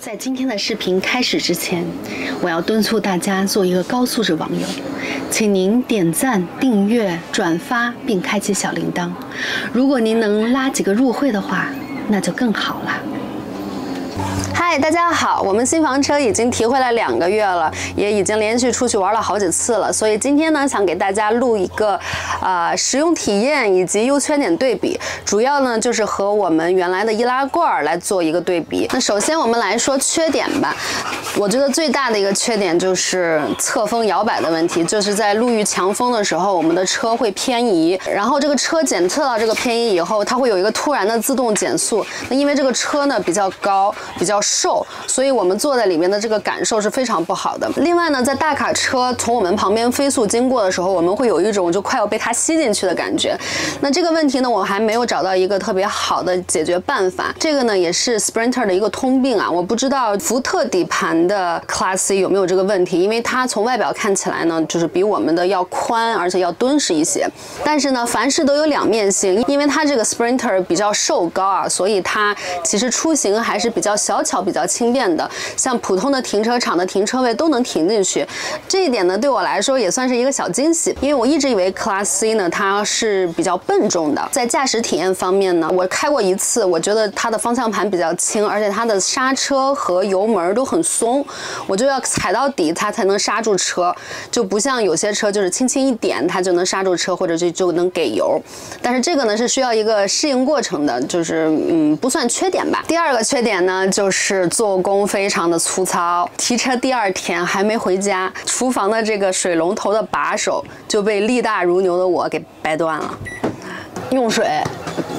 在今天的视频开始之前，我要敦促大家做一个高素质网友，请您点赞、订阅、转发并开启小铃铛。如果您能拉几个入会的话，那就更好了。嗨，大家好！我们新房车已经提回来2个月了，也已经连续出去玩了好几次了，所以今天呢，想给大家录一个使用体验以及优缺点对比，主要呢就是和我们原来的易拉罐来做一个对比。那首先我们来说缺点吧，我觉得最大的一个缺点就是侧风摇摆的问题，就是在路遇强风的时候，我们的车会偏移，然后这个车检测到这个偏移以后，它会有一个突然的自动减速。那因为这个车呢比较高，比较瘦，所以我们坐在里面的这个感受是非常不好的。另外呢，在大卡车从我们旁边飞速经过的时候，我们会有一种就快要被它吸进去的感觉。那这个问题呢，我还没有找到一个特别好的解决办法。这个呢，也是 Sprinter 的一个通病啊。我不知道福特底盘的 Class C 有没有这个问题，因为它从外表看起来呢，就是比我们的要宽，而且要敦实一些。但是呢，凡事都有两面性，因为它这个 Sprinter 比较瘦高啊，所以它其实出行还是比较小巧、比较轻便的，像普通的停车场的停车位都能停进去。这一点呢，对我来说也算是一个小惊喜，因为我一直以为 Class C 呢它是比较笨重的。在驾驶体验方面呢，我开过一次，我觉得它的方向盘比较轻，而且它的刹车和油门都很松，我就要踩到底它才能刹住车，就不像有些车就是轻轻一点它就能刹住车，或者就能给油。但是这个呢是需要一个适应过程的，就是不算缺点吧。第二个缺点呢就是做工非常的粗糙，提车第2天还没回家，厨房的这个水龙头的把手就被力大如牛的我给掰断了。用水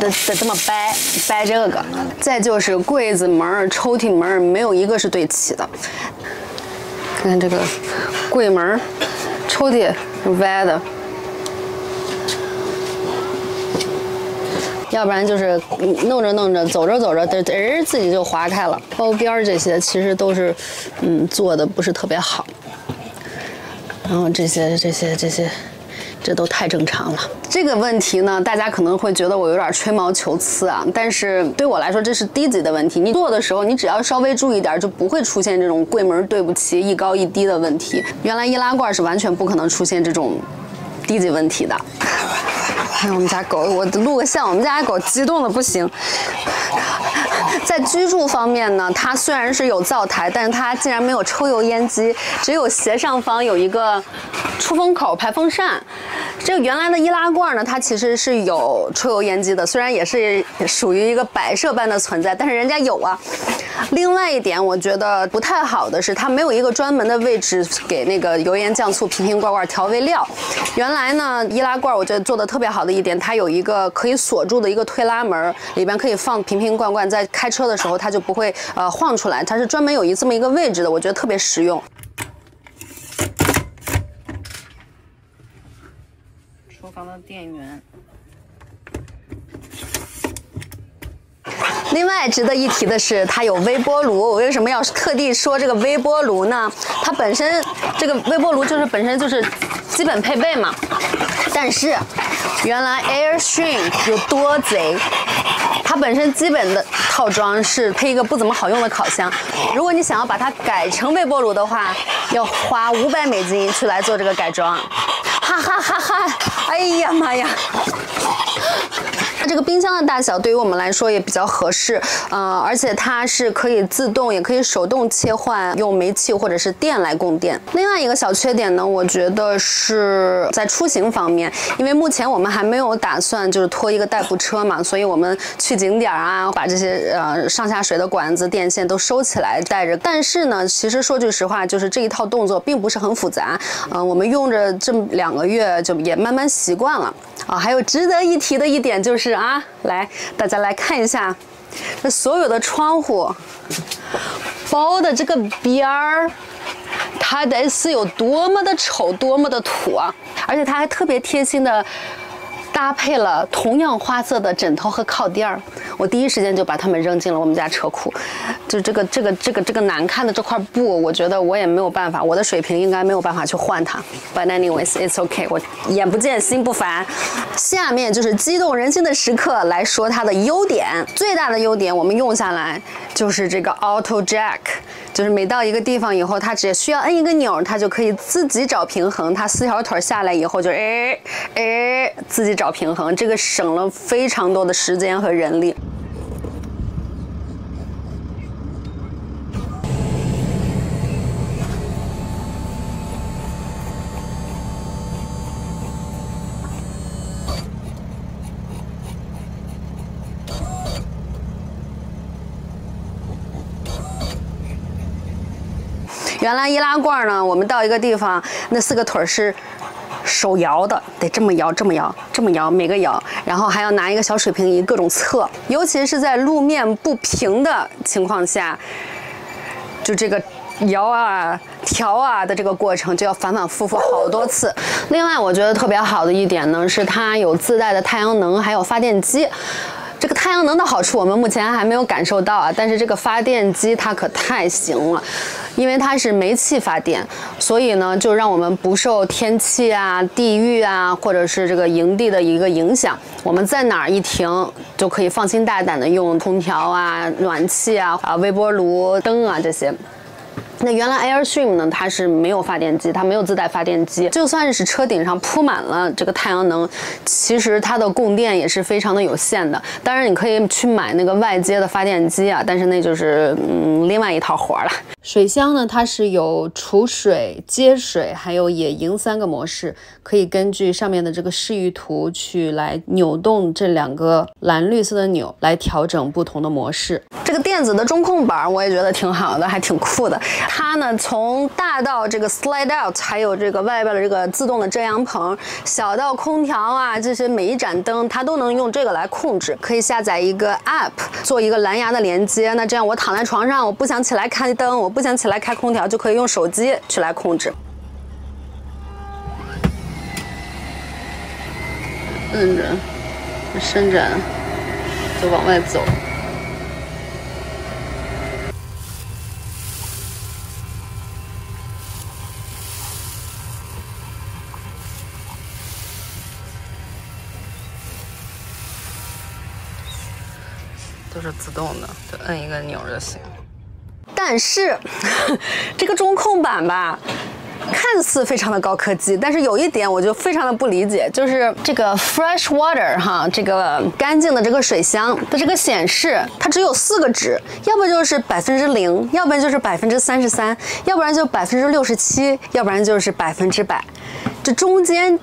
得这么掰这个，再就是柜子门、抽屉门没有一个是对齐的。看看这个柜门、抽屉是歪的，要不然就是弄着走着自己就划开了。包边这些其实都是做的不是特别好，然后这些这都太正常了。这个问题呢，大家可能会觉得我有点吹毛求疵啊，但是对我来说这是低级的问题。你做的时候，你只要稍微注意点，就不会出现这种柜门对不齐、一高一低的问题。原来易拉罐是完全不可能出现这种低级问题的。看我们家狗，我录个像，我们家狗激动的不行。在居住方面呢，它虽然是有灶台，但是它竟然没有抽油烟机，只有斜上方有一个出风口排风扇。这个原来的易拉罐呢，它其实是有抽油烟机的，虽然也是属于一个摆设般的存在，但是人家有啊。另外一点，我觉得不太好的是，它没有一个专门的位置给那个油盐酱醋瓶瓶罐罐调味料。原来呢，易拉罐我觉得做的特别好的一点，它有一个可以锁住的一个推拉门，里边可以放瓶瓶罐罐，在开车的时候它就不会晃出来，它是专门有这么一个位置的，我觉得特别实用。厨房的电源。另外值得一提的是，它有微波炉。我为什么要特地说这个微波炉呢？它本身这个微波炉本身就是基本配备嘛。但是原来 Airstream 有多贼，它本身基本的套装是配一个不怎么好用的烤箱。如果你想要把它改成微波炉的话，要花$500去来做这个改装。哈哈哈哈！哎呀妈呀！这个冰箱的大小对于我们来说也比较合适，而且它是可以自动也可以手动切换用煤气或者是电来供电。另外一个小缺点呢，我觉得是在出行方面，因为目前我们还没有打算就是拖一个代步车嘛，所以我们去景点啊，把这些上下水的管子、电线都收起来带着。但是呢，其实说句实话，就是这一套动作并不是很复杂，我们用着这2个月就也慢慢习惯了。还有值得一提的一点就是来大家来看一下，这所有的窗户包的这个边儿，它得是有多么的丑，多么的土啊！而且它还特别贴心的搭配了同样花色的枕头和靠垫儿。我第一时间就把它们扔进了我们家车库。就这个难看的这块布，我觉得我也没有办法，我的水平应该没有办法去换它。But anyways, it's okay， 我眼不见心不烦。下面就是激动人心的时刻，来说它的优点。最大的优点，我们用下来就是这个 Auto Jack。就是每到一个地方以后，它只需要摁一个钮，它就可以自己找平衡。它4条腿下来以后就自己找平衡，这个省了非常多的时间和人力。原来易拉罐呢，我们到一个地方，那4个腿是手摇的，得这么摇，这么摇，这么摇，每个摇，然后还要拿一个小水平仪各种测，尤其是在路面不平的情况下，就这个摇啊、调啊的这个过程就要反反复复好多次。另外，我觉得特别好的一点呢，是它有自带的太阳能，还有发电机。这个太阳能的好处我们目前还没有感受到啊，但是这个发电机它可太行了，因为它是煤气发电，所以呢就让我们不受天气啊、地域啊，或者是这个营地的一个影响。我们在哪儿一停就可以放心大胆的用空调啊、暖气啊、微波炉、灯啊这些。那原来 Airstream 呢，它是没有发电机，它没有自带发电机。就算是车顶上铺满了这个太阳能，其实它的供电也是非常的有限的。当然，你可以去买那个外接的发电机啊，但是那就是另外一套活了。水箱呢，它是有储水、接水还有野营3个模式，可以根据上面的这个示意图去来扭动这2个蓝绿色的钮来调整不同的模式。这个电子的中控板我也觉得挺好的，还挺酷的。它呢从大到这个 slide out， 还有这个外边的这个自动的遮阳棚，小到空调啊，这些每一盏灯它都能用这个来控制。可以下载一个 app， 做一个蓝牙的连接。那这样我躺在床上，我不想起来开灯，我不想起来开空调，就可以用手机去来控制。摁着，伸展，就往外走。都是自动的，就摁一个钮就行。但是这个中控板吧，看似非常的高科技，但是有一点我就非常的不理解，就是这个 fresh water 哈，这个干净的这个水箱的这个显示，它只有4个值，要不就是0%，要不然就是33%，要不然就67%，要不然就是100%，这中间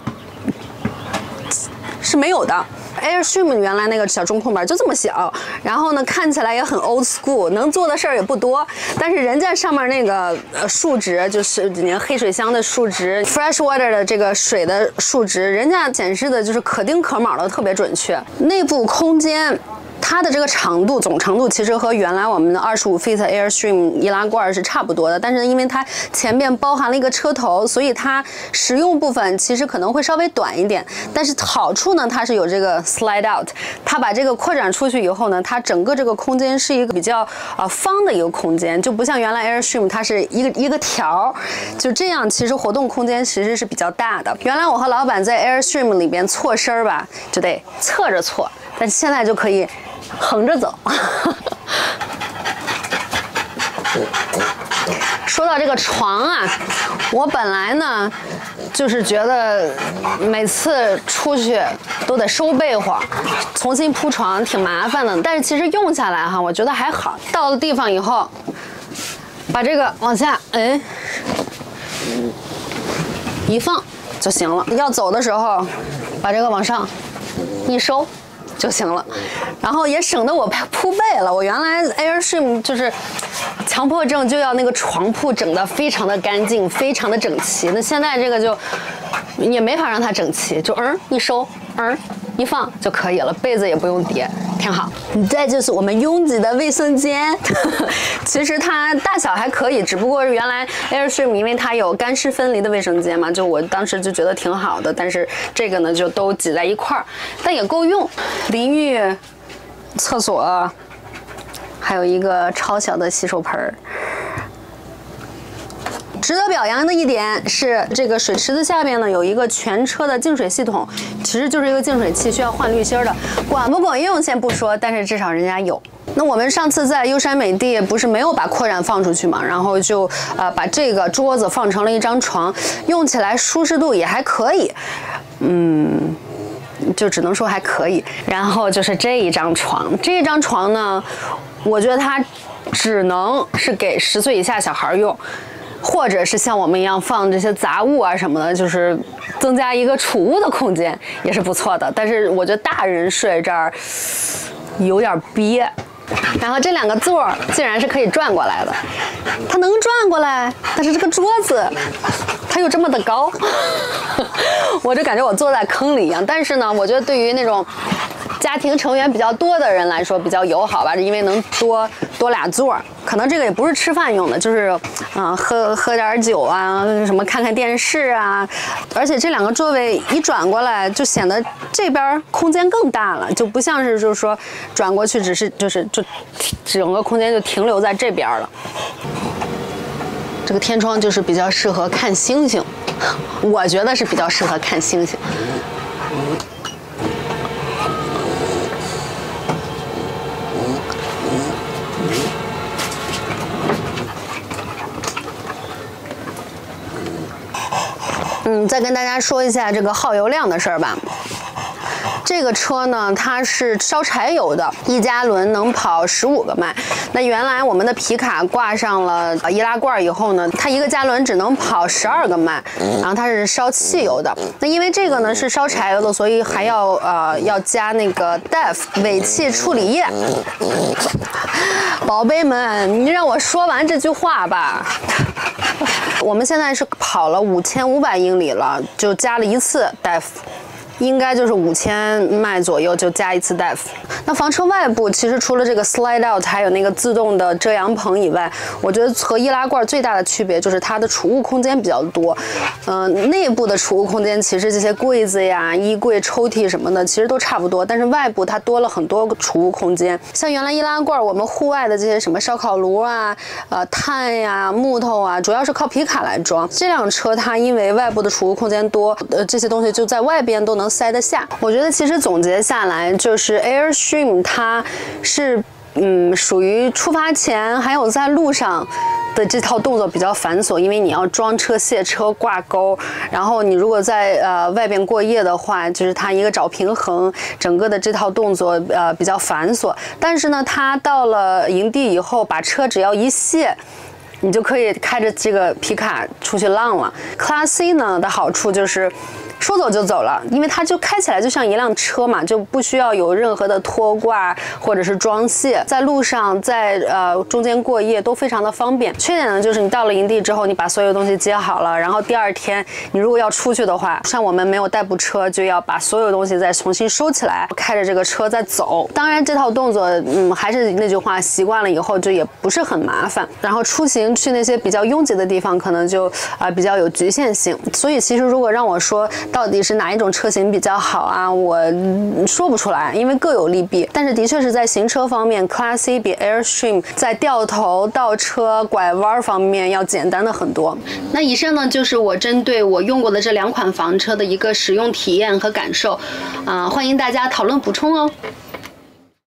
是没有的。Airstream 原来那个小中控板就这么小，然后呢看起来也很 old school， 能做的事儿也不多。但是人家上面那个数值，就是你黑水箱的数值 ，fresh water 的这个水的数值，人家显示的就是可丁可卯的，特别准确。内部空间。它的这个长度，总长度其实和原来我们的25 feet Airstream 易拉罐是差不多的，但是因为它前面包含了一个车头，所以它实用部分其实可能会稍微短一点。但是好处呢，它是有这个 slide out， 它把这个扩展出去以后呢，它整个这个空间是一个比较方的一个空间，就不像原来 Airstream 它是一个条，就这样其实活动空间其实是比较大的。原来我和老板在 Airstream 里边错身吧，就得侧着错，但现在就可以横着走。说到这个床啊，我本来呢就是觉得每次出去都得收被窝，重新铺床挺麻烦的。但是其实用下来哈，我觉得还好。到了地方以后，把这个往下一放就行了。要走的时候，把这个往上一收就行了，然后也省得我铺被了。我原来 Airstream 就是强迫症，就要那个床铺整得非常的干净，非常的整齐。那现在这个就也没法让它整齐，就一收一放就可以了，被子也不用叠，挺好。再就是我们拥挤的卫生间，其实它大小还可以，只不过是原来 Airstream 因为它有干湿分离的卫生间嘛，就我当时就觉得挺好的。但是这个呢就都挤在一块儿，但也够用。淋浴厕所，还有一个超小的洗手盆。值得表扬的一点是，这个水池子下边呢有一个全车的净水系统，其实就是一个净水器，需要换滤芯的。管不管用先不说，但是至少人家有。那我们上次在优山美地不是没有把扩展放出去嘛，然后就把这个桌子放成了一张床，用起来舒适度也还可以，就只能说还可以。然后就是这一张床呢，我觉得它只能是给10岁以下小孩用。或者是像我们一样放这些杂物啊什么的，就是增加一个储物的空间也是不错的。但是我觉得大人睡这儿有点憋。然后这2个座竟然是可以转过来的，它能转过来，但是这个桌子它又这么的高，我就感觉我坐在坑里一样。但是呢，我觉得对于那种家庭成员比较多的人来说比较友好吧，因为能多2座。可能这个也不是吃饭用的，就是喝点酒啊，什么看看电视啊。而且这2个座位一转过来，就显得这边空间更大了，就不像是就是说转过去就整个空间就停留在这边了。这个天窗就是比较适合看星星，我觉得是比较适合看星星。再跟大家说一下这个耗油量的事儿吧。这个车呢，它是烧柴油的，1加仑能跑15个迈。那原来我们的皮卡挂上了易拉罐以后呢，它1个加仑只能跑12个迈，然后它是烧汽油的。那因为这个呢是烧柴油的，所以还要加那个 DEF 尾气处理液。宝贝们，你让我说完这句话吧。我们现在是跑了5500英里了，就加了1次 DEF。应该就是5000迈左右就加1次 DEF。那房车外部其实除了这个 slide out 还有那个自动的遮阳棚以外，我觉得和易拉罐最大的区别就是它的储物空间比较多。内部的储物空间其实这些柜子呀、衣柜、抽屉什么的其实都差不多，但是外部它多了很多储物空间。像原来易拉罐我们户外的这些什么烧烤炉啊、炭呀、木头啊，主要是靠皮卡来装。这辆车它因为外部的储物空间多，这些东西就在外边都能塞得下。我觉得其实总结下来就是 Airstream 它是属于出发前还有在路上的这套动作比较繁琐，因为你要装车、卸车、挂钩，然后你如果在外边过夜的话，就是它一个找平衡，整个的这套动作比较繁琐。但是呢，它到了营地以后，把车只要一卸，你就可以开着这个皮卡出去浪了。Class C 呢的好处就是说走就走了，因为它就开起来就像一辆车嘛，就不需要有任何的拖挂或者是装卸，在路上在中间过夜都非常的方便。缺点呢就是你到了营地之后，你把所有东西接好了，然后第2天你如果要出去的话，像我们没有代步车，就要把所有东西再重新收起来，开着这个车再走。当然这套动作还是那句话，习惯了以后就也不是很麻烦。然后出行去那些比较拥挤的地方，可能就比较有局限性。所以其实如果让我说到底是哪一种车型比较好啊，我说不出来，因为各有利弊。但是的确是在行车方面 Class C 比 Airstream 在掉头、倒车、拐弯方面要简单的很多。那以上呢就是我针对我用过的这2款房车的一个使用体验和感受，欢迎大家讨论补充哦。